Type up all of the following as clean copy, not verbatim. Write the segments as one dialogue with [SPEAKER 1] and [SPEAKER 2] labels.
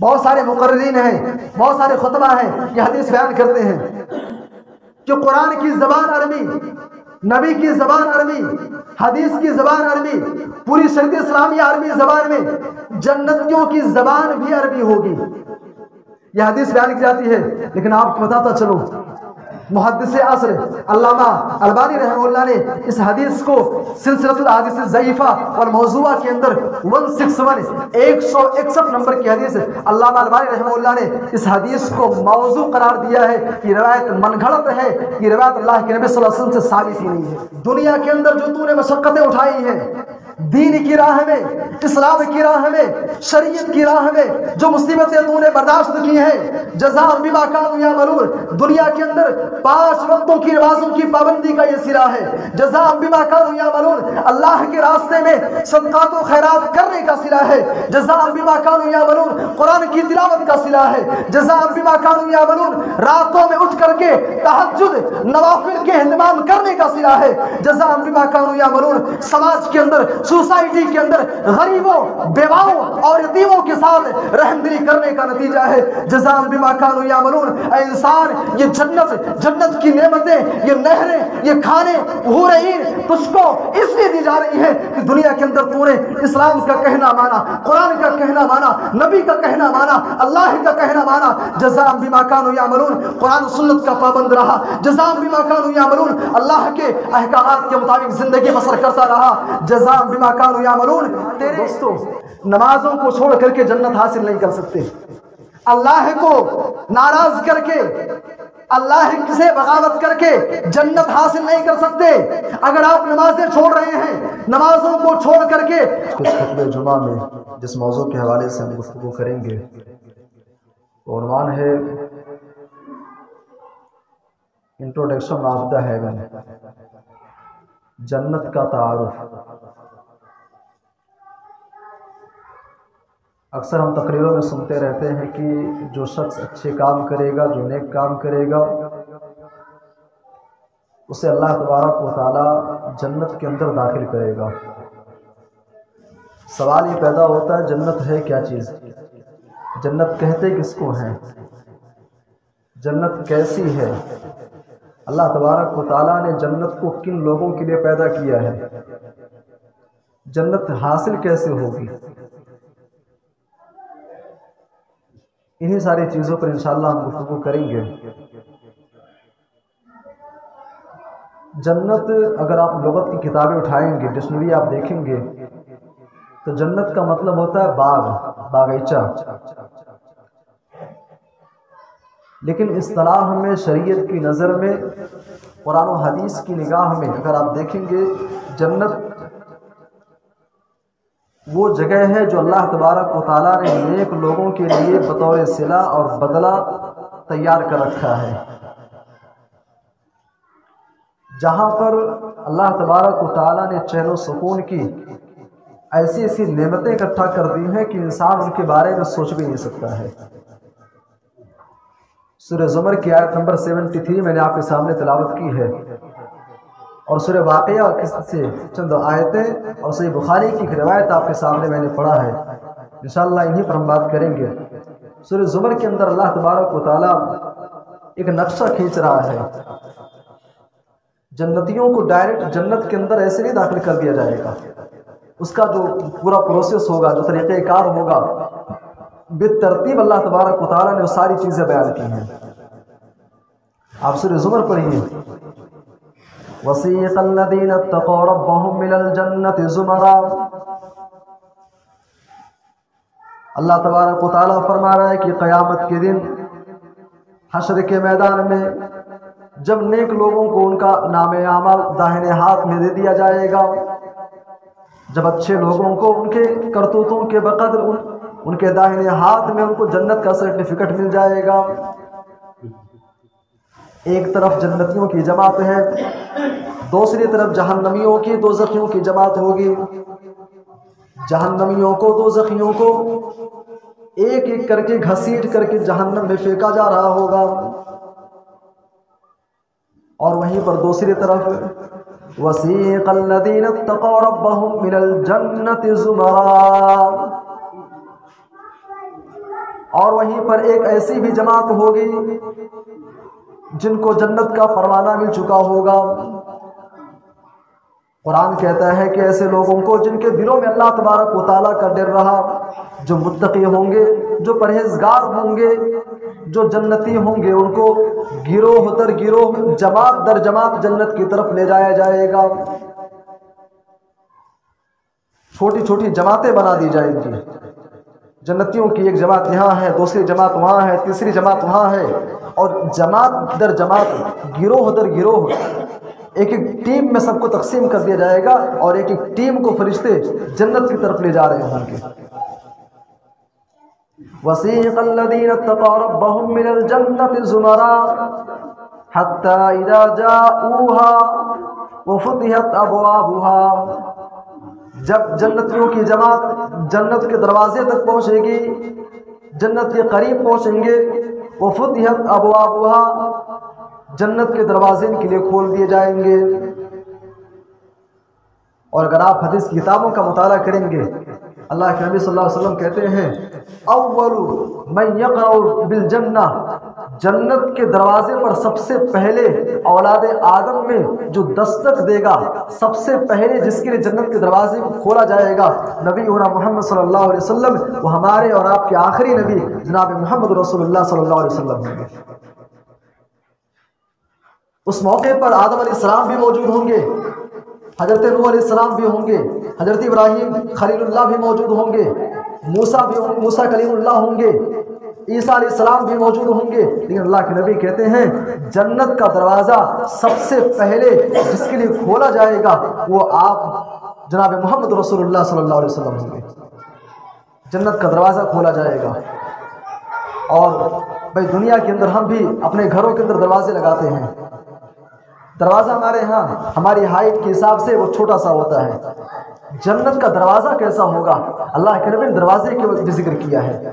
[SPEAKER 1] بہت سارے مقررین ہیں، بہت سارے خطبہ ہیں، یہ حدیث بیان کرتے ہیں کہ قرآن کی زبان عربی، نبی کی زبان عربی، حدیث کی زبان عربی، پوری شریعت اسلامیہ عربی زبان میں، جنتیوں کی زبان بھی عربی ہوگی. یہ حدیث بیان کی جاتی ہے. لیکن آپ کو بتاتا چلو، محدث عصر علامہ البانی رحمہ اللہ نے اس حدیث کو سلسلۃ الاحادیث الضعیفہ والموضوعہ کے اندر 161 نمبر کی حدیث، علامہ البانی رحمہ اللہ نے اس حدیث کو موضوع قرار دیا ہے. یہ روایت من گھڑت ہے، یہ روایت اللہ کے نبی صلی اللہ علیہ وسلم سے ثابت ہی نہیں ہے. دنیا کے اندر جو تو نے مشقتیں اٹھائی ہیں دین کی راہ میں، اسلام کی راہ میں، شریعت کی راہ میں، جو مصیبتیں تو نے برداشت کی ہیں، جزاء بما کانوا یعملون. دنیا کے اندر 5 وقتوں کی نمازوں کی پابندی کا یہ صلہ ہے. جزاء بما کانوا یعملون، اللہ کے راستے میں صدقات و خیرات کرنے کا صلہ ہے. جزاء بما کانوا یعملون، قرآن کی تلاوت کا صلہ ہے. جزاء بما کانوا یعملون، راتوں میں اٹھ کر کے تہجد نوافل کے اہتمام کرنے کا صلہ ہے. جزاء بما کانوا یعملون، سماج کے اندر، سوسائٹی کے اندر غریبوں، بیواؤں اور یتیموں کے ساتھ رحم دلی کرنے کا نتیجہ ہے. جزاء بما کانوا یعملون. اے انسان، یہ جنت کی نعمتیں، یہ نہریں، یہ کھانے، حور عین تجھ کو اس لیے دی جا رہی ہے کہ دنیا کے اندر تو نے اسلام کا کہنا مانا، قرآن کا کہنا مانا، نبی کا کہنا مانا، اللہ کا کہنا مانا. جزاء بما کانوا یعملون، قرآن و سنت کا پابند رہا. جزاء بما کانوا یعملون، اللہ کے احکامات کے مطابق زندگی بسر کرتا رہا. جزاء بما کانوا یعملون. تیرے دوستو، نمازوں کو چھوڑ کر کے جنت حاصل نہیں کر سکتے. اللہ کو ناراض کر کے، اللہ سے بغاوت کر کے جنت حاصل نہیں کر سکتے. اگر آپ نمازیں چھوڑ رہے ہیں، نمازوں کو چھوڑ کر کے، اس خطبہ جمعہ میں جس موضوع کے حوالے سے ہم گفتگو کریں گے، عنوان ہے انٹروڈکشن آف دا ہیون، جنت کا تعارف. اکثر ہم تقریروں میں سنتے رہتے ہیں کہ جو شخص اچھے کام کرے گا، جو نیک کام کرے گا، اسے اللہ تبارک و تعالی جنت کے اندر داخل کرے گا. سوال یہ پیدا ہوتا ہے، جنت ہے کیا چیز؟ جنت کہتے کس کو ہیں؟ جنت کیسی ہے؟ اللہ تبارک و تعالیٰ نے جنت کو کن لوگوں کے لیے پیدا کیا ہے؟ جنت حاصل کیسے ہوگی؟ انہی ساری چیزوں پر انشاءاللہ ہم گفتگو کریں گے. جنت، اگر آپ لغت کی کتابیں اٹھائیں گے، ڈکشنری آپ دیکھیں گے، تو جنت کا مطلب ہوتا ہے باغ، باغیچہ. لیکن اصطلاح میں، شریعت کی نظر میں، قرآن و حدیث کی نگاہ میں اگر آپ دیکھیں گے، جنت وہ جگہ ہے جو اللہ تبارک و تعالیٰ نے نیک لوگوں کے لیے بطور صلہ اور بدلہ تیار کر رکھا ہے. جہاں پر اللہ تبارک و تعالیٰ نے چین و سکون کی ایسی ایسی نعمتیں اکٹھا کر دی ہیں کہ انسان ان کے بارے میں سوچ بھی نہیں سکتا ہے. سورہ زمر کی آیت نمبر 73 میں نے آپ کے سامنے تلاوت کی ہے، اور سورہ واقعہ سے چند آیتیں اور صحیح بخاری کی ایک روایت آپ کے سامنے میں نے پڑھا ہے. انشاءاللہ انہی پر ہم بات کریں گے. سورہ زمر کے اندر اللہ تبارک و تعالیٰ ایک نقشہ کھینچ رہا ہے. جنتیوں کو ڈائریکٹ جنت کے اندر ایسے نہیں داخل کر دیا جائے گا. اس کا جو پورا پروسیس ہوگا، جو طریقہ کار ہوگا، بالترتیب اللہ تبارک و تعالیٰ نے وہ ساری چیزیں بیان کی ہیں. آپ سورہ زمر پڑھیے. وَسِيقَ الَّذِينَ اتَّقَوْا رَبَّهُمْ مِنَ الْجَنَّةِ زُمَرًا. اللہ تبارک و تعالیٰ فرما رہا ہے کہ قیامت کے دن، حشر کے میدان میں، جب نیک لوگوں کو ان کا نام اعمال داہنے ہاتھ میں دے دیا جائے گا، جب اچھے لوگوں کو ان کے کرتوتوں کے بقدر ان کے داہنے ہاتھ میں ان کو جنت کا سرٹیفکیٹ مل جائے گا. ایک طرف جنتیوں کی جماعت ہے، دوسری طرف جہنمیوں کی، دوزخیوں کی جماعت ہوگی. جہنمیوں کو، دوزخیوں کو ایک ایک کر کے گھسیٹ کر کے جہنم میں پھینکا جا رہا ہوگا، اور وہیں پر دوسری طرف وَسِيقَ الَّذِينَ اتَّقَوْا رَبَّهُمْ مِنَ الْجَنَّةِ زُمَرًا. اور وہیں پر ایک ایسی بھی جماعت ہوگی جن کو جنت کا پروانہ مل چکا ہوگا۔ قرآن کہتا ہے کہ ایسے لوگوں کو جن کے دلوں میں اللہ تبارک و تعالیٰ کا ڈر رہا، جو متقی ہوں گے، جو پرہیزگار ہوں گے، جو جنتی ہوں گے، ان کو گروہ در گروہ، جماعت در جماعت جنت کی طرف لے جایا جائے گا۔ چھوٹی چھوٹی جماعتیں بنا دی جائیں گی۔ جنتیوں کی ایک جماعت یہاں ہے، دوسری جماعت وہاں ہے، تیسری جماعت وہاں ہے، اور جماعت در جماعت، گروہ در گروہ، ایک ایک ٹیم میں سب کو تقسیم کر دیا جائے گا، اور ایک ایک ٹیم کو فرشتے جنت کی طرف لے جا رہے ہوں گے۔ وَسِيقَ الَّذِينَ اتَّقَوْا رَبَّهُم مِّنَ الْجَنَّةِ زُمَرًا حَتَّىٰ إِذَا جَاءُوهَا وَفُتِحَتْ أَبْوَابُهَا، جب جنتیوں کی جماعت جنت کے دروازے تک پہنچے گی، جنت کے قریب پہنچیں گے، وَفُتِحَتْ أَبْوَابُهَا، جنت کے دروازے ان کے لیے کھول دیے جائیں گے۔ اور اگر آپ حدیث کی کتابوں کا مطالعہ کریں گے، اللہ کے نبی صلی اللہ علیہ وسلم کہتے ہیں اول من یقرأ بالجنہ، جنت کے دروازے پر سب سے پہلے اولاد آدم میں جو دستک دے گا، سب سے پہلے جس کے لیے جنت کے دروازے کو کھولا جائے گا، نبی محمد صلی اللہ علیہ وسلم، وہ ہمارے اور آپ کے آخری نبی جناب محمد رسول اللہ صلی اللہ علیہ وسلم ہوں گے۔ اس موقع پر آدم علیہ السلام بھی موجود ہوں گے، حضرت نوح علیہ السلام بھی ہوں گے، حضرت ابراہیم خلیل اللہ بھی موجود ہوں گے، موسیٰ کلیم اللہ ہوں گے، عیسیٰ علیہ السلام بھی موجود ہوں گے، لیکن اللہ کے نبی کہتے ہیں جنت کا دروازہ سب سے پہلے جس کے لیے کھولا جائے گا وہ آپ جناب محمد رسول اللہ صلی اللہ علیہ وسلم ہوں گے۔ جنت کا دروازہ کھولا جائے گا۔ اور بھائی دنیا کے اندر ہم بھی اپنے گھروں کے اندر دروازے لگاتے ہیں، دروازہ ہمارے ہاں ہماری ہائٹ کے حساب سے وہ چھوٹا سا ہوتا ہے، جنت کا دروازہ کیسا ہوگا؟ اللہ کے نبی نے دروازے کے وقت بھی ذکر کیا ہے۔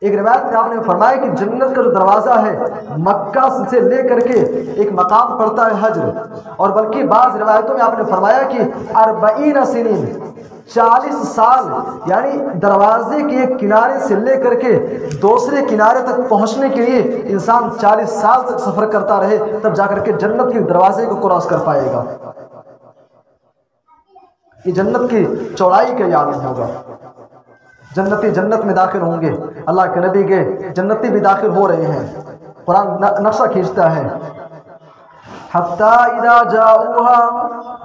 [SPEAKER 1] ایک روایت میں آپ نے فرمایا کہ جنت کا جو دروازہ ہے مکہ سے لے کر کے ایک مقام پڑتا ہے حجر، اور بلکہ بعض روایتوں میں آپ نے فرمایا کہ 40 سنین، 40 سال، یعنی دروازے کے ایک کنارے سے لے کر کے دوسرے کنارے تک پہنچنے کے لیے انسان 40 سال تک سفر کرتا رہے، تب جا کر کے جنت کے دروازے کو کراس کر پائے گا۔ یہ جنت کی چوڑائی کا یاد ہوگا۔ جنتی جنت میں داخل ہوں گے، اللہ کے نبی کے جنتی بھی داخل ہو رہے ہیں۔ قرآن نقشہ کھینچتا ہے حَتَّىٰ إِذَا جَاءُوهَا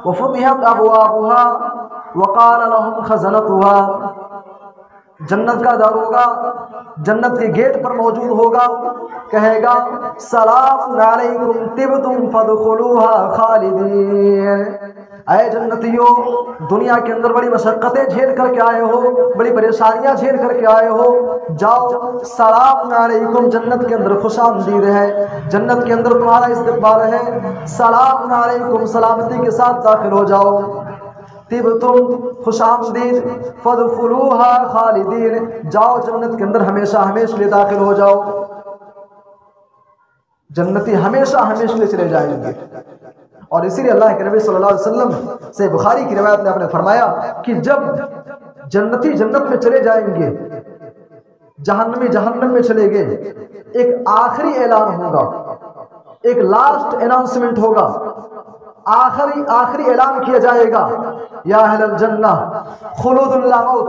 [SPEAKER 1] وَفُتِحَتْ أَبْوَابُهَا وَقَالَ لَهُمْ خَزَنَتُهَا، جنت کا داروغہ جنت کے گیٹ پر موجود ہوگا، کہے گا سلام علیکم طبتم فادخلوها خالدین، اے جنتیوں دنیا کے اندر بڑی مشقتیں جھیل کر کے آئے ہو، بڑی پریشانیاں جھیل کر کے آئے ہو، جاؤ سلام علیکم، جنت کے اندر خوش آمدید ہے، جنت کے اندر تمہارا استقبال ہے، سلام علیکم، سلامتی کے ساتھ داخل ہو جاؤ، طبتم خوش آمدید، فادخلوها خالدین، جاؤ جنت کے اندر ہمیشہ ہمیشہ لیے داخل ہو جاؤ۔ جنتی ہمیشہ ہمیشہ لیے چلے جائیں گے۔ اور اسی لیے اللہ کے نبی صلی اللہ علیہ وسلم سے بخاری کی روایت میں آپ نے فرمایا کہ جب جنتی جنت میں چلے جائیں گے، جہنمی جہنم میں چلے گئے، ایک آخری اعلان ہوگا، ایک لاسٹ اناؤنسمنٹ ہوگا، آخری اعلان کیا جائے گا، یا اہل الجنہ خلود لا موت،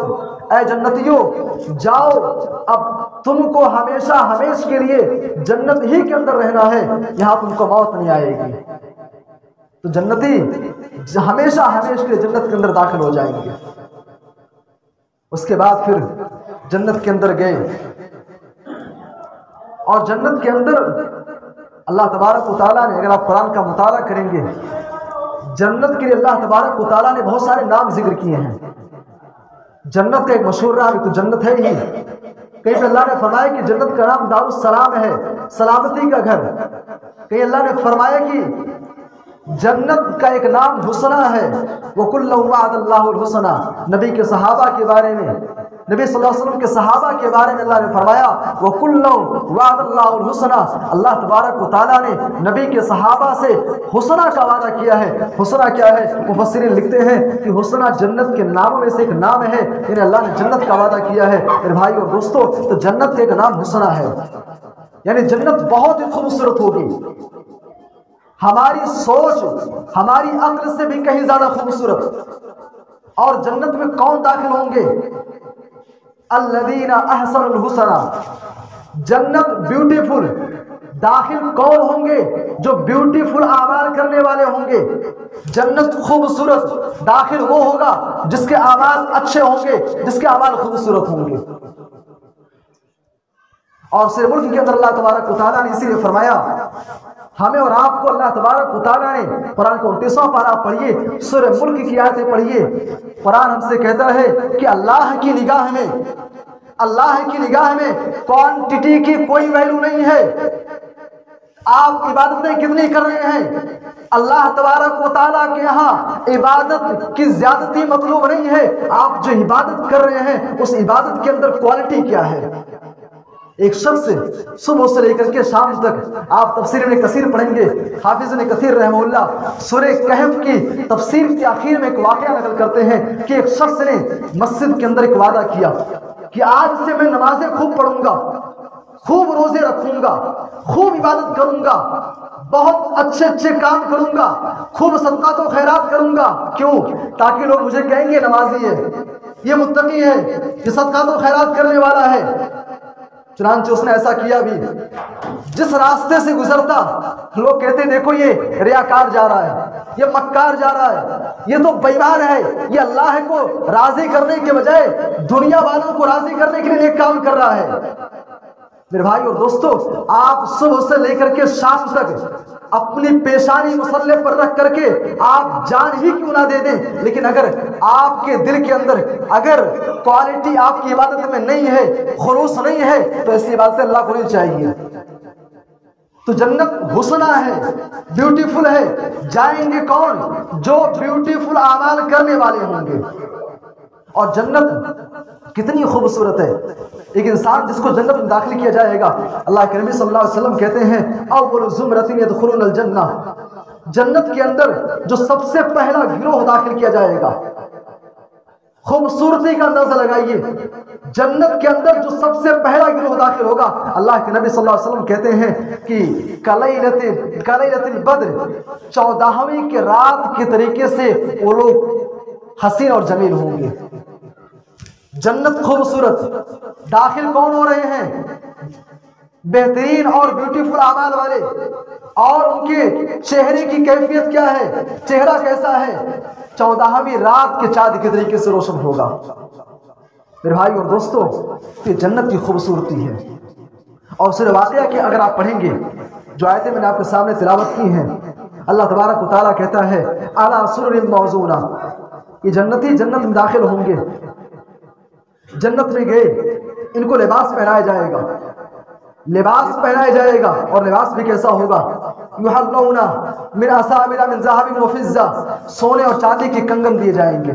[SPEAKER 1] اے جنتیوں جاؤ، اب تم کو ہمیشہ ہمیشہ کے لیے جنت ہی کے اندر رہنا ہے، یہاں تم کو موت نہیں آئے گی۔ تو جنتی ہمیشہ ہمیشہ کے لیے جنت کے اندر داخل ہو جائیں گے۔ اس کے بعد پھر جنت کے اندر گئے، اور جنت کے اندر اللہ تبارک و تعالیٰ نے، اگر آپ قرآن کا مطالعہ کریں گے، جنت کے لیے اللہ تبارک و تعالیٰ نے بہت سارے نام ذکر کیے ہیں۔ جنت کا ایک مشہور نام تو جنت ہے ہی، کہیں پہ اللہ نے فرمایا کہ جنت کا نام دار السلام ہے، سلامتی کا گھر، کہیں اللہ نے فرمایا کہ جنت کا ایک نام حسنہ ہے، وَكُلًّا وَعَدَ اللَّهُ الْحُسْنَىٰ، نبی کے صحابہ کے بارے میں نبی صلی اللہ علیہ وسلم کے صحابہ کے بارے میں اللہ نے فرمایا وَكُلًّا وَعَدَ اللَّهُ الْحُسْنَى، اللہ تبارک و تعالیٰ نے نبی کے صحابہ سے حسنہ کا وعدہ کیا ہے۔ حسنہ کیا ہے؟ مفسرین لکھتے ہیں کہ حسنہ جنت کے ناموں میں سے ایک نام ہے، یعنی اللہ نے جنت کا وعدہ کیا ہے۔ میرے بھائی اور دوستو، تو جنت کا ایک نام حسنہ ہے، یعنی جنت بہت ہی خوبصورت ہوگی، ہماری سوچ ہماری عقل سے بھی کہیں زیادہ خوبصورت۔ اور جنت میں کون داخل ہوں گے؟ الذین احسنوا الحسنى، جنت بیوٹیفل، داخل کون ہوں گے؟ جو بیوٹیفل اعمال کرنے والے ہوں گے۔ جنت خوبصورت، داخل وہ ہوگا جس کے اعمال اچھے ہوں گے، جس کے اعمال خوبصورت ہوں گے۔ اور سورہ ملک کے اندر اللہ تبارک و تعالیٰ نے اسی لیے فرمایا، ہمیں اور آپ کو اللہ تبارک و تعالیٰ نے قرآن کو 29واں پارہ پڑھیے، سورہ ملک کی آیتیں پڑھیے۔ قرآن ہم سے کہتا ہے کہ اللہ کی نگاہ میں کوانٹٹی کی کوئی ویلیو نہیں ہے۔ آپ عبادتیں کتنی کر رہے ہیں؟ اللہ تبارک و تعالیٰ کے یہاں عبادت کی زیادتی مطلوب نہیں ہے، آپ جو عبادت کر رہے ہیں اس عبادت کے اندر کوالٹی کیا ہے۔ ایک شخص صبح سے لے کر کے شام تک، آپ تفسیر ابن کثیر پڑھیں گے، حافظ ابن کثیر رحمہ اللہ سورہ کہف کی تفسیر کے آخر میں ایک واقعہ نقل کرتے ہیں کہ ایک شخص نے مسجد کے اندر ایک وعدہ کیا کہ آج سے میں نمازیں خوب پڑھوں گا، خوب روزے رکھوں گا، خوب عبادت کروں گا، بہت اچھے اچھے کام کروں گا، خوب صدقات و خیرات کروں گا۔ کیوں؟ تاکہ لوگ مجھے کہیں گے نمازی ہے، یہ متقی ہے، یہ صدقات و خیرات کرنے والا ہے۔ چنانچہ اس نے ایسا کیا بھی، جس راستے سے گزرتا لوگ کہتے دیکھو یہ ریاکار جا رہا ہے، یہ مکار جا رہا ہے، یہ تو بے ایمان ہے، یہ اللہ کو راضی کرنے کے بجائے دنیا والوں کو راضی کرنے کے لیے نیک کام کر رہا ہے۔ میرے بھائی اور دوستو، آپ صبح سے لے کر کے شام تک اپنی پیشانی مصلے پر رکھ کر کے آپ جان ہی کیوں نہ دے دیں، لیکن اگر آپ کے دل کے اندر اگر کوالٹی آپ کی عبادت میں نہیں ہے، خلوص نہیں ہے، تو ایسی عبادت اللہ کو نہیں چاہیے۔ تو جنت حسنہ ہے، بیوٹیفل ہے۔ جائیں گے کون؟ جو بیوٹیفل اعمال کرنے والے ہوں گے۔ اور جنت کتنی خوبصورت ہے، ایک انسان جس کو جنت میں داخل کیا جائے گا، اللہ کے نبی صلی اللہ علیہ وسلم کہتے ہیں اول زمرۃ يدخلون الجنہ، جنت کے اندر جو سب سے پہلا گروہ داخل کیا جائے گا۔ خوبصورتی کا اندازہ لگائیے، جنت کے اندر جو سب سے پہلا گروہ داخل ہوگا، اللہ کے نبی صلی اللہ علیہ وسلم کہتے ہیں کہ کلیلۃ البدر، 14ویں کی رات کے طریقے سے وہ لوگ حسین اور جمیل ہوں گے۔ جنت خوبصورت، داخل کون ہو رہے ہیں؟ بہترین اور بیوٹیفل اعمال والے۔ اور ان کے چہرے کی کیفیت کیا ہے؟ چہرہ کیسا ہے؟ 14ویں رات کے چاند کے طریقے سے روشن ہوگا۔ میرے بھائی اور دوستو، یہ جنت کی خوبصورتی ہے۔ اور سورہ واقعہ کے اگر آپ پڑھیں گے، جو آیتیں میں نے آپ کے سامنے تلاوت کی ہیں، اللہ تبارک و تعالیٰ کہتا ہے علی سرر موضونہ، یہ جنتی جنت میں داخل ہوں گے، جنت میں گئے، ان کو لباس پہنایا جائے گا، لباس پہنایا جائے گا، اور لباس بھی کیسا ہوگا؟ یحلون من اساور من ذهب وفضہ، سونے اور چاندی کے کنگن دیے جائیں گے۔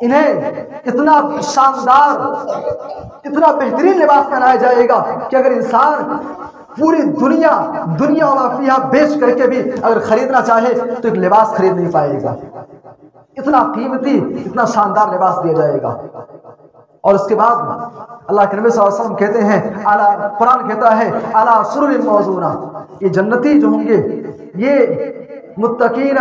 [SPEAKER 1] انہیں اتنا شاندار، اتنا بہترین لباس پہنایا جائے گا کہ اگر انسان پوری دنیا و ما فیہا بیچ کر کے بھی اگر خریدنا چاہے تو ایک لباس خرید نہیں پائے گا، اتنا قیمتی، اتنا شاندار لباس دیا جائے گا۔ اور اس کے بعد اللہ کے نبی صلی اللہ علیہ وسلم کہتے ہیں، قرآن کہتا ہے علی سرر موضونہ، یہ جنتی جو ہوں گے، یہ متقین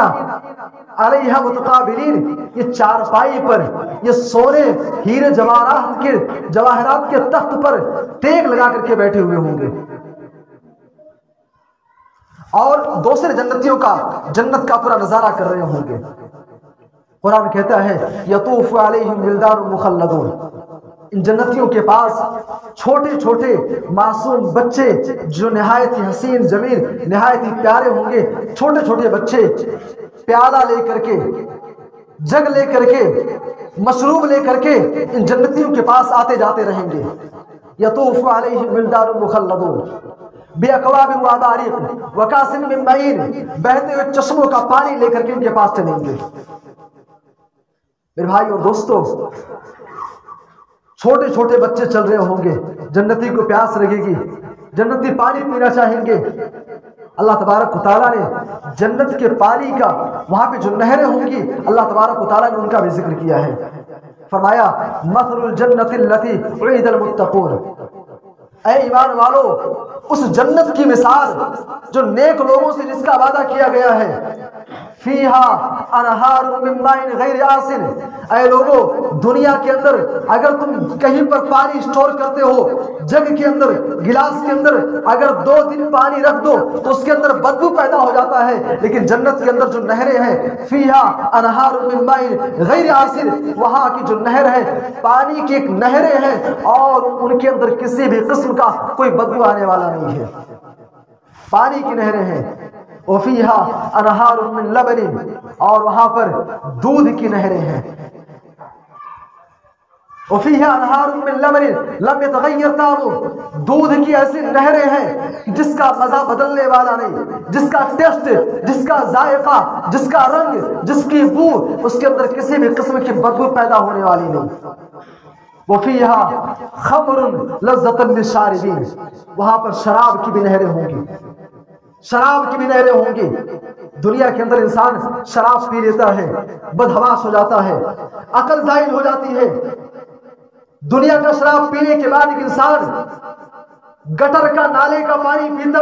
[SPEAKER 1] علیہا متقابلین، یہ چارپائی پر، یہ سونے ہیرے جواہرات کے تخت پر ٹیک لگا کر کے بیٹھے ہوئے ہوں گے۔ اور دوسرے جنتیوں کا جنت کا پورا نظارہ کر رہے ہوں گے۔ قرآن کہتا ہے یطوف علیہم ولدان مخلدون، ان جنتیوں کے پاس چھوٹے چھوٹے معصوم بچے جو نہایت ہی حسین جمیل، نہایت ہی پیارے ہوں گے، چھوٹے چھوٹے بچے پیالہ لے کر کے، جگ لے کر کے، مشروب لے کر کے ان جنتیوں کے پاس آتے جاتے رہیں گے۔ یطوف علیہم ولدان مخلدون باکواب وابارق وکاس من معین، بہتے ہوئے چشموں کا پانی لے کر کے ان کے پاس چلیں گے۔ میرے بھائی اور دوستو، چھوٹے چھوٹے بچے چل رہے ہوں گے، جنتی کو پیاس لگے گی، جنتی پانی پینا چاہیں گے، اللہ تبارک و تعالیٰ نے جنت کے پانی کا وہاں پہ جو نہریں ہوں گی اللہ تبارک و تعالیٰ نے ان کا بھی ذکر کیا ہے. فرمایا مثل الجنت التي وعد المتقون، اے ایمان والو اس جنت کی مثال جو نیک لوگوں سے جس کا وعدہ کیا گیا ہے، فیہا انہار من ماء غیر آسن، اے لوگو دنیا کے اندر اگر تم کہیں پر پانی اسٹور کرتے ہو، جگ کے اندر گلاس کے اندر اگر 2 دن پانی رکھ دو تو اس کے اندر بدبو پیدا ہو جاتا ہے، لیکن جنت کے اندر جو نہریں ہیں فیہا انہار من ماء غیر آسن، وہاں کی جو نہر ہے پانی کی ایک نہریں ہیں اور ان کے اندر کسی بھی قسم کا کوئی بدبو آنے والا نہیں ہے، پانی کی نہریں ہیں. وَفِيهَا أَنْهَارٌ مِّن لَبَنٍ، اور وہاں پر دودھ کی نہریں ہیں. وَفِيهَا أَنْهَارٌ مِّن لَبَنٍ لَمْ يَتَغَيَّرْ طَعْمُهُ، دودھ کی ایسی نہریں ہیں جس کا مزہ بدلنے والا نہیں، جس کا ٹیسٹ، جس کا ذائقہ، جس کا رنگ، جس کی بو اس کے اندر کسی بھی قسم کی بدبو پیدا ہونے والی نہیں. وَفِيهَا خَمْرٌ لَذَّةٌ لِّلشَّارِبِينَ، وہاں پر شراب کی بھی نہریں ہوں گی، شراب کی بھی نہریں ہوں گی. دنیا کے اندر انسان شراب پی لیتا ہے، بدحواس ہو جاتا ہے، عقل زائل ہو جاتی ہے. دنیا کا شراب پینے کے بعد ایک انسان گٹر کا نالے کا پانی پیتا،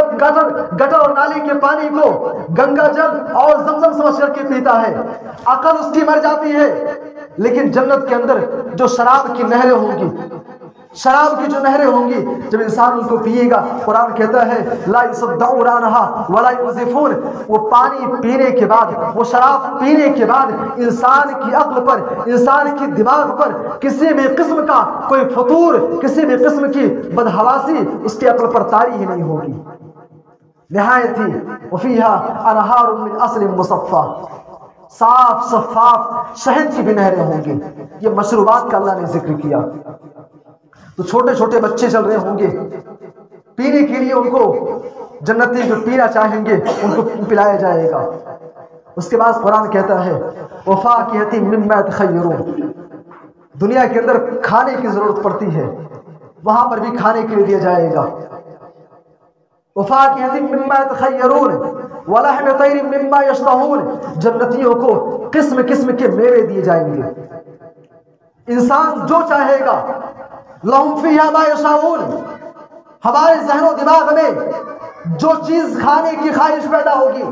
[SPEAKER 1] گٹر اور نالے کے پانی کو گنگا جل اور زمزم سمجھ کر کے پیتا ہے، عقل اس کی مر جاتی ہے. لیکن جنت کے اندر جو شراب کی نہریں ہوں گی، شراب کی جو نہریں ہوں گی، جب انسان ان کو پیے گا، قرآن کہتا ہے لا يصدعون عنها ولا ينزفون، وہ پانی پینے کے بعد، وہ شراب پینے کے بعد انسان کی عقل پر، انسان کی دماغ پر کسی بھی قسم کا کوئی فطور، کسی بھی قسم کی بدحواسی اس کی عقل پر طاری ہی نہیں ہوگی. نہایت ہی وفیہا انہار من عسل مصفا، صاف شفاف شہد کی بھی نہریں ہوں گی. یہ مشروبات کا اللہ نے ذکر کیا. تو چھوٹے چھوٹے بچے چل رہے ہوں گے، پینے کے لیے ان کو جنتی جو پینا چاہیں گے ان کو پلایا جائے گا. اس کے بعد قرآن کہتا ہے وَفَاكِهَةٍ مِّمَّا يَتَخَيَّرُونَ، دنیا کے اندر کھانے کی ضرورت پڑتی ہے، وہاں پر بھی کھانے کے لیے دیا جائے گا. وَفَاكِهَةٍ مِّمَّا يَتَخَيَّرُونَ وَلَحْمِ طَيْرٍ مِّمَّا يَشْتَهُونَ، جنتیوں کو قسم قسم کے میوے دیے جائیں گے. انسان جو چاہے گا لَهُمْ فِيهَا مَا يَشَاءُونَ، ہمارے ذہن و دماغ میں جو چیز کھانے کی خواہش پیدا ہوگی،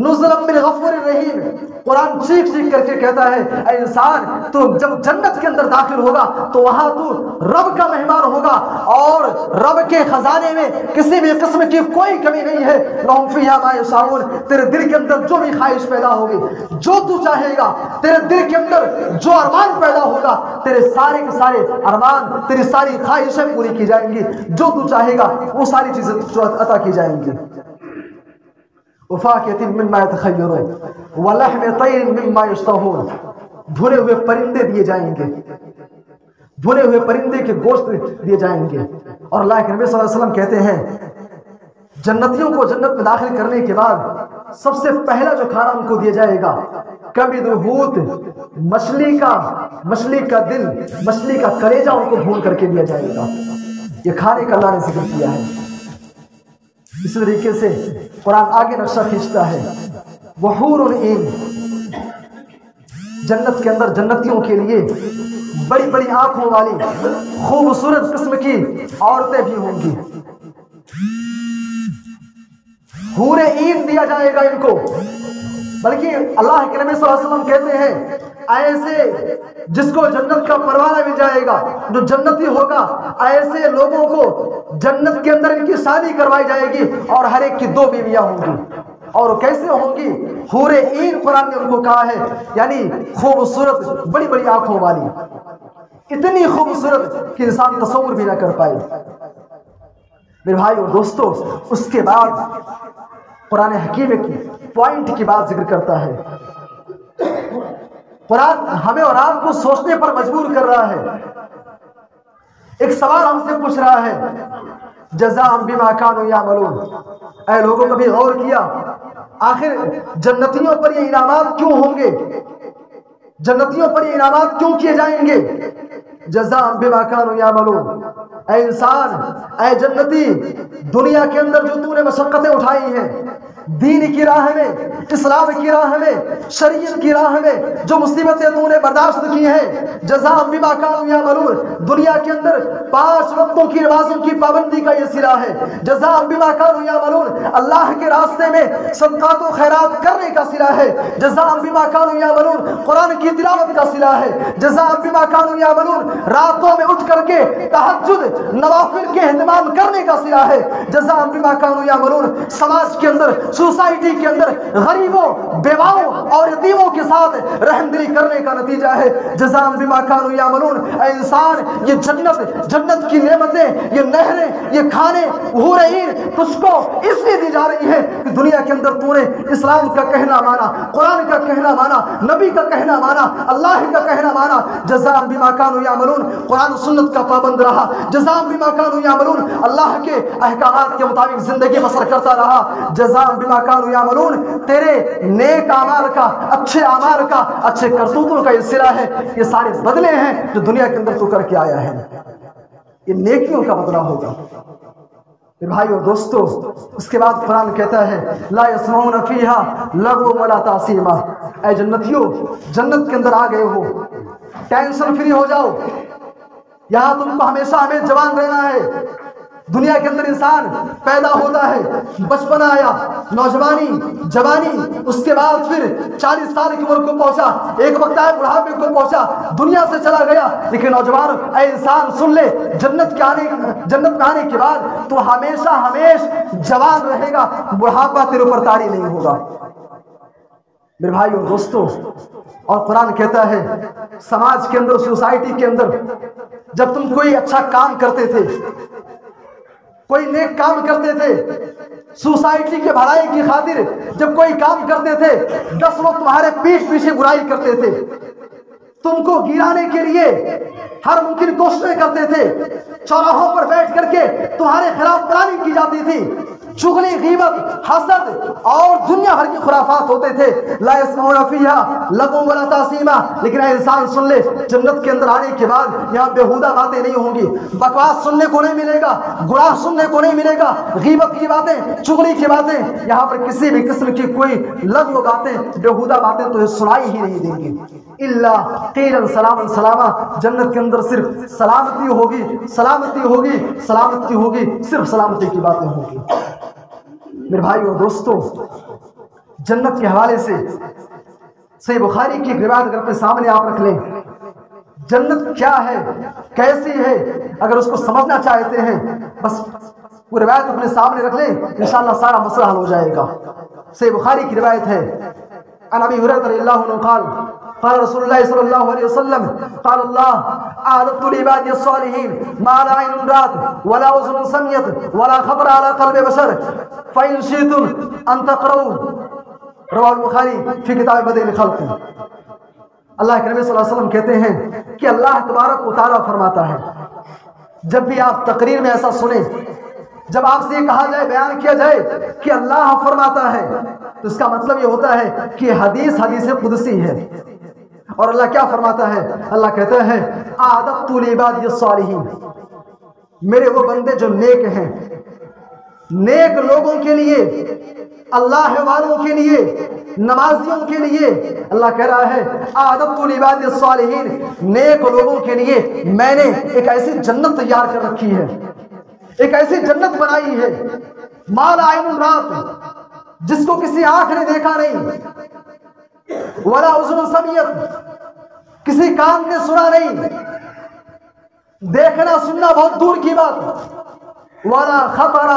[SPEAKER 1] نُزُلًا مِّنْ غَفُورٍ رَحِيمٍ، قرآن چیخ چیخ کر کے کہتا ہے اے انسان تو جب جنت کے اندر داخل ہوگا تو وہاں تو رب کا مہمان ہوگا اور رب کے خزانے میں کسی بھی قسم کی کوئی کمی نہیں ہے. لَهُمْ فِيهَا مَا يَشَاءُونَ، تیرے دل کے اندر جو بھی خواہش پیدا ہوگی، جو تو چاہے گا، تیرے دل کے اندر جو ارمان پیدا ہوگا، تیرے سارے کے سارے ارمان، تیری ساری خواہشیں پوری کی جائیں گی. جو تو چاہے گا وہ ساری چیزیں عطا کی جائیں گی. وَفَاكِهَةٍ مِّمَّا يَتَخَيَّرُونَ وَلَحْمِ طَيْرٍ مِّمَّا يَشْتَهُونَ، بھنے ہوئے پرندے دیے جائیں گے، بھنے ہوئے پرندے کے گوشت دیے جائیں گے. اور اللہ کے نبی صلی اللہ علیہ وسلم کہتے ہیں جنتیوں کو جنت میں داخل کرنے کے بعد سب سے پہلا جو کھانا ان کو دیا جائے گا کبد حوت، مچھلی کا دل، مچھلی کا کلیجہ ان کو بھون کر کے دیا جائے گا. یہ کھانے کا اللہ نے ذکر کیا ہے. اس طریقے سے قرآن آگے نقشہ کھینچتا ہے وحور العین، جنت کے اندر جنتیوں کے لیے بڑی بڑی آنکھوں والی خوبصورت قسم کی عورتیں بھی ہوں گی. حور عین دیا جائے گا ان کو، بلکہ اللہ کے نبی صلی اللہ علیہ وسلم کہتے ہیں ایسے جس کو جنت کا پروانہ مل جائے گا، جو جنتی ہوگا، ایسے لوگوں کو جنت کے اندر ان کی شادی کروائی جائے گی اور ہر ایک کی 2 بیویاں ہوں گی. اور کیسے ہوں گی؟ حور عین قرآن نے ان کو کہا ہے، یعنی خوبصورت بڑی بڑی آنکھوں والی، اتنی خوبصورت کہ انسان تصور بھی نہ کر پائے. میرے بھائی اور دوستو، اس کے بعد قرآن حکیم ایک پوائنٹ کی بات ذکر کرتا ہے. قرآن ہمیں اور آپ کو سوچنے پر مجبور کر رہا ہے. ایک سوال ہم سے پوچھ رہا ہے جزاء بما كانوا يعملون، اے لوگوں، کبھی غور کیا آخر جنتیوں پر یہ انعامات کیوں ہوں گے؟ جنتیوں پر یہ انعامات کیوں دیے جائیں گے؟ اس کا جواب ہے کہ اللہ تعالیٰ نے جنتیوں کو 2 چیزوں سے نوازا ہے. ایک تو یہ کہ جنت کے اندر جنتیوں کو 2 چیزوں سے نوازا ہے. ایک تو یہ کہ جنت کے اندر جنتیوں کو 2 چیزوں سے نوازا ہے. ایک تو یہ کہ جنت کے اندر جنتیوں کو 2 چیزوں سے نوازا ہے. جنتیوں پر یہ انعامات کیوں کیے جائیں گے؟ جزاء بما كانوا يعملون. اے انسان، اے جنتی، دنیا کے اندر جو تو نے مشقتیں اٹھائی ہیں، دین کی راہ میں، اسلام کی راہ میں، شریعت کی راہ میں جو مصیبتیں تو نے برداشت کی ہیں، جزاء بما كانوا يعملون، دنیا کے اندر 5 وقتوں کی نمازوں کی پابندی کا یہ صلہ ہے. جزاء بما كانوا يعملون، اللہ کے راستے میں صدقات و خیرات کرنے کا صلہ ہے. جزاء بما كانوا يعملون، قرآن کی تلاوت کا صلہ ہے. جزاء بما كانوا يعملون، راتوں میں اٹھ کر کے تہجد نوافل کے اہتمام کرنے کا صلہ ہے. جزاء بما كانوا يعملون، سماج کے اندر، سوسائٹی کے اندر غریبوں، بیواؤں اور یتیموں کے ساتھ رحم دلی کرنے کا نتیجہ ہے. جزاء بما كانوا يعملون. اے انسان، یہ جنت کی نعمتیں، یہ نہریں، یہ کھانے، حور عین تجھ کو اس لیے دی جا رہی ہے کہ دنیا کے اندر تو نے اسلام کا کہنا مانا، قرآن کا کہنا مانا، نبی کا کہنا مانا، اللہ کا کہنا مانا. جزاء بما كانوا يعملون، قرآن و سنت کا پابند رہا. جزاء بما كانوا يعملون، اللہ کے احکامات کے مطابق زندگی بسر کرتا رہا. جزاء بما كانوا يعملون، تیرے نیک اعمال کا، اچھے اعمال کا، اچھے کرتوتوں کا یہ صلہ ہے. یہ سارے بدلے ہیں جو دنیا کے اندر تو کر کے آیا ہے، یہ نیکیوں کا بدلہ ہوگا. میرے بھائی اور دوستو، اس کے بعد قرآن کہتا ہے لا يسمعون فيها لغوا ولا تأثیما. اے جنتیوں، جنت کے اندر آ گئے ہو، ٹینشن فری ہو جاؤ. یہاں تم کو ہمیشہ جوان رہنا ہے. دنیا کے اندر انسان پیدا ہوتا ہے، بچپن آیا، نوجوانی، جوانی، اس کے بعد پھر 40 سال کی عمر کو پہنچا، ایک وقت آئے بڑھاپے کو پہنچا، دنیا سے چلا گیا. لیکن نوجوان، اے انسان سن لے، جنت میں آنے کے بعد تو ہمیشہ جوان رہے گا، بڑھاپا تیرے اوپر طاری نہیں ہوگا. میرے بھائی اور دوستو، اور قرآن کہتا ہے سماج کے اندر، سوسائٹی کے اندر جب تم کوئی اچھا کام کرتے تھے، کوئی نیک کام کرتے تھے، سوسائٹی کے بھلائی کی خاطر جب کوئی کام کرتے تھے، 10 لوگ تمہارے پیچھے برائی کرتے تھے، تم کو گرانے کے لیے ہر ممکن کوششیں کرتے تھے، چوراہوں پر بیٹھ کر کے تمہارے خلاف پلاننگ کی جاتی تھی، چغلی، غیبت، حسد اور دنیا بھر کی خرافات ہوتے تھے. لا يسمعون فيها لغوا ولا تأثیما. لیکن اے انسان سن لے، جنت کے اندر آنے کے بعد یہاں بےہودہ باتیں نہیں ہوں گی، بکواس سننے کو نہیں ملے گا، گناہ سننے کو نہیں ملے گا، غیبت کی باتیں، چغلی کی باتیں، یہاں پر کسی بھی قسم کی کوئی لغو باتیں، بےہودہ باتیں تو سنائی ہی نہیں دیں گی. الا قیلا سلاما سلاما. جنت کے اندر صرف سلامتی ہوگی، سلامتی ہوگی، سلامتی ہوگی، صرف سلامتی کی باتیں ہوں گی. میرے بھائی اور دوستو، جنت کے حوالے سے صحیح بخاری کی روایت اگر اپنے سامنے آپ رکھ لیں، جنت کیا ہے، کیسی ہے، اگر اس کو سمجھنا چاہتے ہیں، بس وہ روایت اپنے سامنے رکھ لیں، انشاءاللہ سارا مسئلہ حل ہو جائے گا. صحیح بخاری کی روایت ہے، عن ابی ہریرہ رضی اللہ عنہ قال قال رسول اللہ صلی اللہ علیہ وسلم قال اللہ اعددت لعبادی الصالحین ما لا عین رأت ولا اذن سمعت ولا خطر على قلب بشر فإن شئتم ان تقرؤوا. رواه البخاری فی کتاب بدء الخلق. اللہ کے نبی صلی اللہ علیہ وسلم کہتے ہیں کہ اللہ تبارک و تعالیٰ فرماتا ہے، جب بھی آپ تقریر میں ایسا سنیں، جب آپ سے یہ کہا جائے، بیان کیا جائے کہ اللہ فرماتا ہے، تو اس کا مطلب یہ ہوتا ہے کہ حدیث قدسی ہے. اور اللہ کیا فرماتا ہے؟ اللہ کہتا ہے اعددت لعبادی الصالحین، میرے وہ بندے جو نیک ہیں، نیک لوگوں کے لیے، اللہ والوں کے لیے، نمازیوں کے لیے اللہ کہہ رہا ہے اعددت لعبادی الصالحین، نیک لوگوں کے لیے میں نے ایک ایسی جنت تیار کر رکھی ہے، ایک ایسی جنت بنائی ہے، ما لا عین رأت، جس کو کسی آنکھ نے دیکھا نہیں، ولا اذن سمعت، کسی کان نے سنا نہیں، دیکھنا سننا بہت دور کی بات، ولا خطر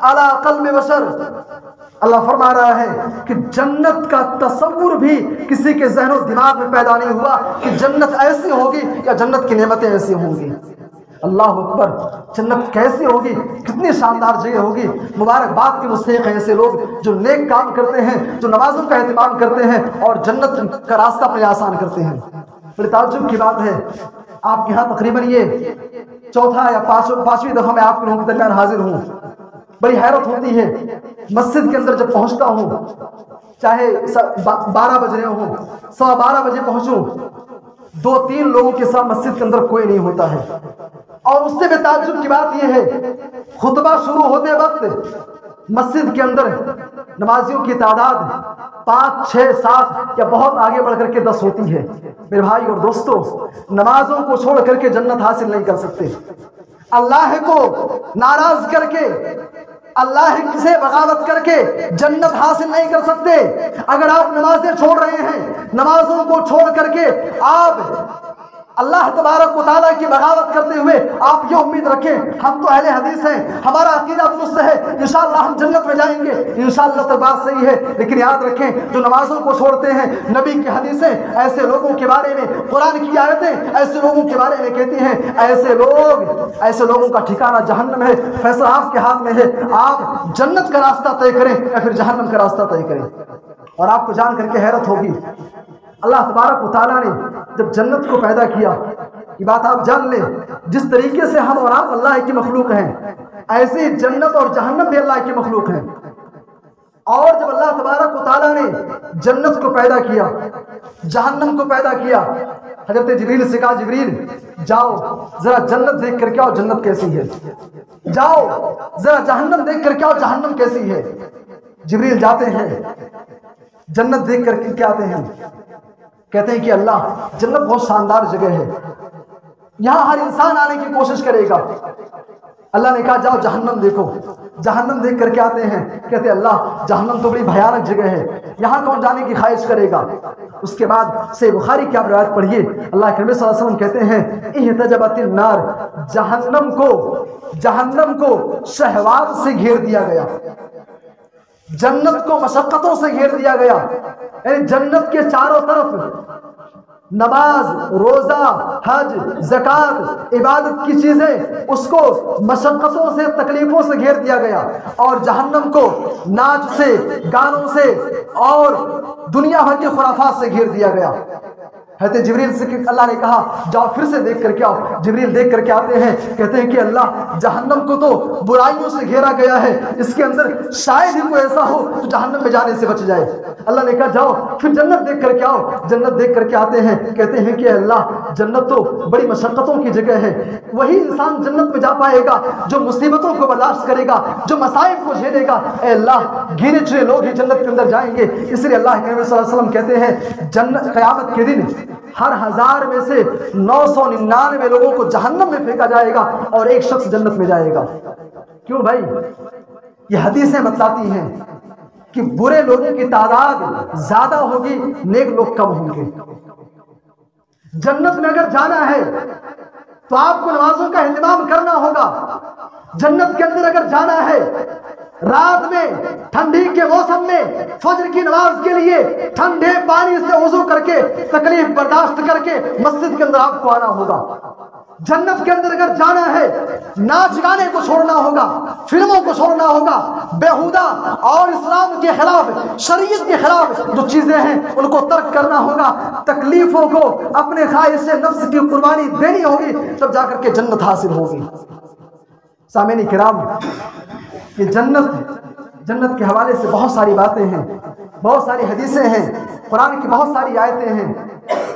[SPEAKER 1] علی قلب بشر. اللہ فرما رہا ہے کہ جنت کا تصور بھی کسی کے ذہن و دماغ میں پیدا نہیں ہوا کہ جنت ایسی ہوگی یا جنت کی نعمتیں ایسی ہوں گی. اللہ اکبر، جنت کیسی ہوگی، کتنی شاندار جگہ ہوگی. مبارکباد کے مستحق ہیں ایسے لوگ جو نیک کام کرتے ہیں، جو نمازوں کا اہتمام کرتے ہیں اور جنت کا راستہ اپنے آسان کرتے ہیں. بڑی تعجب کی بات ہے، آپ کے ہاں تقریباً یہ چوتھا یا پانچویں دفعہ میں آپ کے لوگوں کے درمیان حاضر ہوں. بڑی حیرت ہوتی ہے، مسجد کے اندر جب پہنچتا ہوں، چاہے 12 بج رہے ہوں، 12:15 بجے پہنچوں، 2-3 لوگوں کے ساتھ مسجد کے اندر کوئی نہیں ہوتا ہے. اور اس سے بے تعجب کی بات یہ ہے خطبہ شروع ہوتے وقت مسجد کے اندر نمازیوں کی تعداد 5, 6, 7 یا بہت آگے بڑھ کر کے 10 ہوتی ہے. میرے بھائی اور دوستو، نمازوں کو چھوڑ کر کے جنت حاصل نہیں کر سکتے. اللہ کو ناراض کر کے، اللہ سے بغاوت کر کے جنت حاصل نہیں کر سکتے. اگر آپ نمازیں چھوڑ رہے ہیں، نمازوں کو چھوڑ کر کے آپ اللہ تبارک و تعالیٰ کی بغاوت کرتے ہوئے آپ یہ امید رکھیں ہم تو اہل حدیث ہیں، ہمارا عقیدہ درست ہے، انشاءاللہ ہم جنت میں جائیں گے، انشاءاللہ تو بات صحیح ہے. لیکن یاد رکھیں جو نمازوں کو چھوڑتے ہیں، نبی کی حدیثیں ایسے لوگوں کے بارے میں، قرآن کی آیتیں ایسے لوگوں کے بارے میں کہتی ہیں ایسے لوگوں کا ٹھکانہ جہنم ہے. فیصلہ آپ کے ہاتھ میں ہے، آپ جنت کا راستہ طے کریں یا پھر جہنم کا راستہ طے کریں. اور آپ کو جان کر کے حیرت ہوگی، اللہ تبارک و تعالیٰ نے جب جنت کو پیدا کیا، یہ بات آپ جان لیں، جس طریقے سے ہم اور آپ اللہ کی مخلوق ہیں، ایسے جنت اور جہنم بھی اللہ کی مخلوق ہیں. اور جب اللہ تبارک و تعالیٰ نے جنت کو پیدا کیا، جہنم کو پیدا کیا، حضرت جبریل سے کہا جبریل جاؤ ذرا جنت دیکھ کر کے آؤ جنت کیسی ہے، جاؤ ذرا جہنم دیکھ کر کے آؤ جہنم کیسی ہے. جبریل جاتے ہیں، جنت دیکھ کر کے آتے ہیں، کہتے ہیں کہ اللہ جنت بہت شاندار جگہ ہے، یہاں ہر انسان آنے کی کوشش کرے گا. اللہ نے کہا جاؤ جہنم دیکھو. جہنم دیکھ کر کے آتے ہیں، کہتے ہیں اللہ جہنم تو بڑی بھیانک جگہ ہے، یہاں کون جانے کی خواہش کرے گا. اس کے بعد صحیح بخاری کی آپ روایت پڑھیے، اللہ کے نبی صلی اللہ علیہ وسلم کہتے ہیں احتجبت النار، جہنم کو شہوات سے گھیر دیا گیا، جنت کو مشقتوں سے گھیر دیا گیا. یعنی جنت کے چاروں طرف نماز، روزہ، حج، زکوٰۃ، عبادت کی چیزیں اس کو مشقتوں سے، تکلیفوں سے گھیر دیا گیا، اور جہنم کو ناچ سے، گانوں سے اور دنیا بھر کے خرافات سے گھیر دیا گیا. حضرت جبریل سے اللہ نے کہا جاؤ پھر سے دیکھ کر کے آؤ. جبریل دیکھ کر کے آتے ہیں، کہتے ہیں کہ اللہ جہنم کو تو برائیوں سے گھیرا گیا ہے، اس کے اندر شاید ہی کوئی ایسا ہو جو جہنم میں جانے سے بچ جائے. اللہ نے کہا جاؤ پھر جنت دیکھ کر کے آؤ. جنت دیکھ کر کے آتے ہیں، کہتے ہیں کہ اللہ جنت تو بڑی مشقتوں کی جگہ ہے، وہی انسان جنت میں جا پائے گا جو مصیبتوں کو برداشت کرے گا، جو مصائب کو جھیلے گا. اے اللہ گنے چنے لوگ ہی جنت کے اندر جائیں گے. اس لیے اللہ کے نبی صلی اللہ علیہ وسلم کہتے ہیں جنت قیامت کے دن ہر 1000 میں سے 999 لوگوں کو جہنم میں پھینکا جائے گا اور ایک شخص جنت میں جائے گا. کیوں بھائی؟ یہ حدیثیں بتلاتی ہیں کہ برے لوگوں کی تعداد زیادہ ہوگی، نیک لوگ کم ہوں گے. جنت میں اگر جانا ہے تو آپ کو نمازوں کا اہتمام کرنا ہوگا. جنت کے اندر اگر جانا ہے، رات میں ٹھنڈی کے موسم میں فجر کی نماز کے لیے ٹھنڈے پانی سے وضو کر کے، تکلیف برداشت کر کے مسجد کے اندر آپ کو آنا ہوگا. جنت کے اندر اگر جانا ہے، ناچ گانے کو چھوڑنا ہوگا، فلموں کو چھوڑنا ہوگا، بیہودہ اور اسلام کے خلاف، شریعت کے خلاف جو چیزیں ہیں ان کو ترک کرنا ہوگا، تکلیفوں کو اپنے خواہش نفس کی قربانی دینی ہوگی، تب جا کر کے جنت حاصل ہوگی. سامعین کرام، یہ جنت کے حوالے سے بہت ساری باتیں ہیں، بہت ساری حدیثیں ہیں، قرآن کی بہت ساری آیتیں ہیں.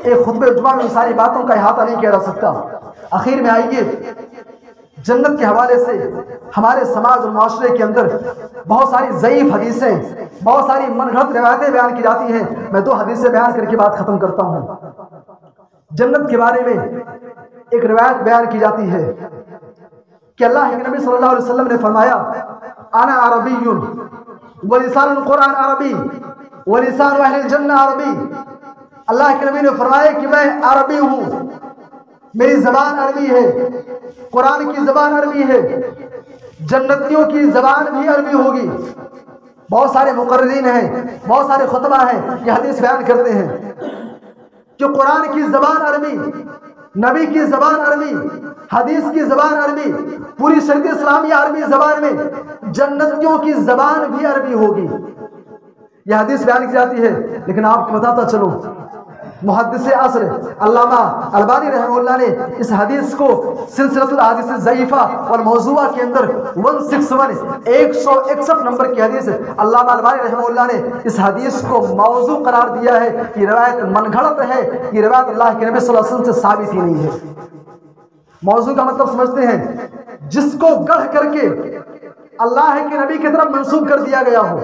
[SPEAKER 1] ایک خطبہ جمعہ میں ان ساری باتوں کا احاطہ نہیں کیا جا سکتا. آخر میں آئیے، جنت کے حوالے سے ہمارے سماج اور معاشرے کے اندر بہت ساری ضعیف حدیثیں، بہت ساری من گھڑت روایتیں بیان کی جاتی ہیں. میں 2 حدیثیں بیان کر کے بات ختم کرتا ہوں. جنت کے بارے میں ایک روایت بیان کی جاتی ہے کہ اللہ کے نبی صلی اللہ علیہ وسلم نے فرمایا انا عربی ولسان القرآن عربی ولسان اہل الجنہ عربی. اللہ کے نبی نے فرمایا کہ میں عربی ہوں، میری زبان عربی ہے، قرآن کی زبان عربی ہے، جنتیوں کی زبان بھی عربی ہوگی. بہت سارے مقررین ہیں، بہت سارے خطبہ ہیں، یہ حدیث بیان کرتے ہیں کہ قرآن کی زبان عربی، نبی کی زبان عربی، حدیث کی زبان عربی، پوری شریعت اسلامیہ عربی زبان میں، جنتیوں کی زبان بھی عربی ہوگی. یہ حدیث بیان کی جاتی ہے. لیکن آپ کو بتاتا چلوں محدث عصر علامہ البانی رحمہ اللہ نے اس حدیث کو سلسلۃ الاحادیث الضعیفہ والموضوعہ کے اندر 161 نمبر کی حدیث علامہ البانی رحمہ اللہ نے اس حدیث کو موضوع قرار دیا ہے. یہ روایت من گھڑت ہے, یہ روایت اللہ کے نبی صلی اللہ علیہ وسلم سے ثابت ہی نہیں ہے. موضوع کا مطلب سمجھتے ہیں, جس کو گڑھ کر کے اللہ کے نبی کی طرف منسوب کر دیا گیا ہو.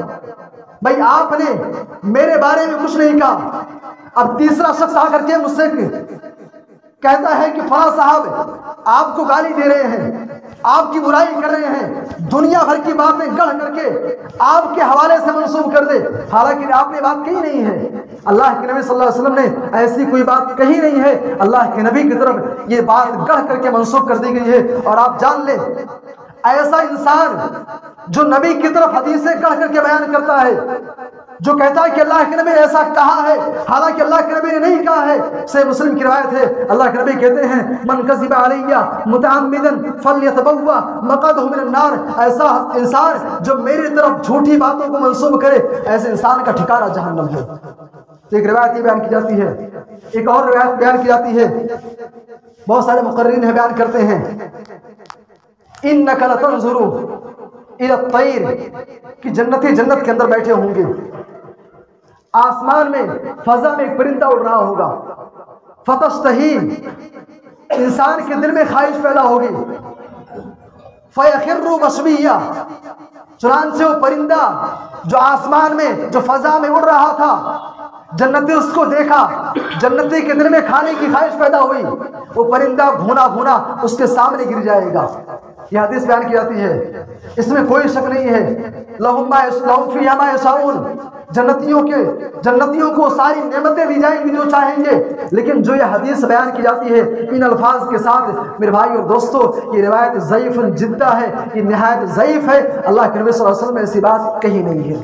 [SPEAKER 1] بھائی آپ نے میرے بارے میں کچھ نہیں کہا, اب تیسرا شخص آ کر کے مجھ سے کہتا ہے کہ فلاں صاحب آپ کو گالی دے رہے ہیں, آپ کی برائی کر رہے ہیں, دنیا بھر کی باتیں گڑھ کر کے آپ کے حوالے سے منسوب کر دے, حالانکہ آپ نے بات کہی نہیں ہے. اللہ کے نبی صلی اللہ علیہ وسلم نے ایسی کوئی بات کہی نہیں ہے. اللہ کے نبی کی طرف یہ بات گڑھ کر کے منسوب کر دی گئی ہے. اور آپ جان لیں, ایسا انسان جو نبی کی طرف حدیثیں گڑھ کر کے بیان کرتا ہے, جو کہتا ہے کہ اللہ کے نبی نے ایسا کہا ہے حالانکہ اللہ کے نبی نے نہیں کہا ہے. صحیح مسلم کی روایت ہے, اللہ کے نبی کہتے ہیں من کذب علی متعمدا فلیتبوا مقعدہ من النار. ایسا انسان جو میری طرف جھوٹی باتوں کو منسوب کرے, ایسے انسان کا ٹھکانہ جہنم ہے. تو ایک روایت یہ بیان کی جاتی ہے, ایک اور روایت بیان کی جاتی ہے, بہت سارے مقررین بیان کرتے ہیں انک لتنظر الی الطیر, کہ جنتی جنت کے اندر بیٹھے ہوں گے, آسمان میں فضا میں ایک پرندہ اڑ رہا ہوگا, فتشتہی, انسان کے دل میں خواہش پیدا ہوگی, فیخر مشویہ, چنانچہ وہ پرندہ جو آسمان میں جو فضا میں اڑ رہا تھا, جنتی اس کو دیکھا, جنتی کے دل میں کھانے کی خواہش پیدا ہوئی, وہ پرندہ بھونا بھونا اس کے سامنے گر جائے گا. یہ حدیث بیان کی جاتی ہے, اس میں کوئی شک نہیں ہے. لہم فیہا ما یشاؤون, جنتیوں کو ساری نعمتیں دی جائیں گی جو چاہیں گے. لیکن جو یہ حدیث بیان کی جاتی ہے ان الفاظ کے ساتھ, میرے بھائی اور دوستو, یہ روایت ضعیف جدہ ہے, یہ نہایت ضعیف ہے. اللہ کے نبی صلی اللہ علیہ وسلم نے ایسی بات کہی نہیں ہے.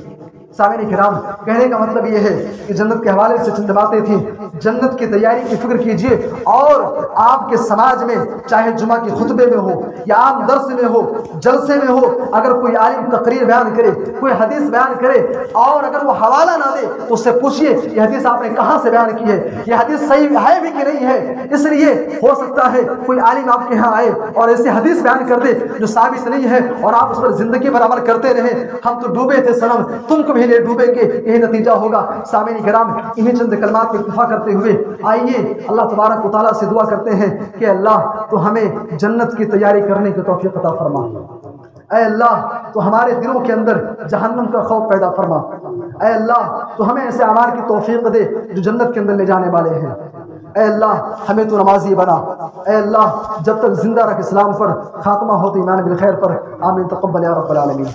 [SPEAKER 1] سامعین کرام, کہنے کا مطلب یہ ہے کہ جنت کے حوالے سے چند باتیں تھیں. جنت کی تیاری کی فکر کیجئے, اور آپ کے سماج میں چاہے جمعہ کے خطبے میں ہو یا عام درس میں ہو, جلسے میں ہو, اگر کوئی عالم تقریر بیان کرے, کوئی حدیث بیان کرے, اور اگر وہ حوالہ نہ دے تو اس سے پوچھئے یہ حدیث آپ نے کہاں سے بیان کی ہے, یہ حدیث صحیح ہے بھی کہ نہیں ہے. اس لیے ہو سکتا ہے کوئی عالم آپ کے یہاں آئے اور ایسی حدیث بیان کر دے جو ثابت نہیں ہے, اور آپ اس پر زندگی بھر عمل کرتے رہیں, ہم تو ڈوبے تھے صنم, تم کو بھی نہیں ڈوبیں گے, یہی نتیجہ ہوگا. سامعین کرام, انہیں چند کلمات پہ اکتفا کرتے ہوئے آئیے اللہ تبارک و تعالیٰ سے دعا کرتے ہیں کہ اللہ تو ہمیں جنت کی تیاری کرنے کی توفیق عطا فرما. اے اللہ تو ہمارے دلوں کے اندر جہنم کا خوف پیدا فرما. اے اللہ تو ہمیں ایسے اعمال کی توفیق دے جو جنت کے اندر لے جانے والے ہیں. اے اللہ ہمیں تو نمازی بنا. اے اللہ جب تک زندہ رکھ اسلام پر, خاتمہ ہو تو ایمان بالخیر پر. آمین تقبل یا رب العالمین.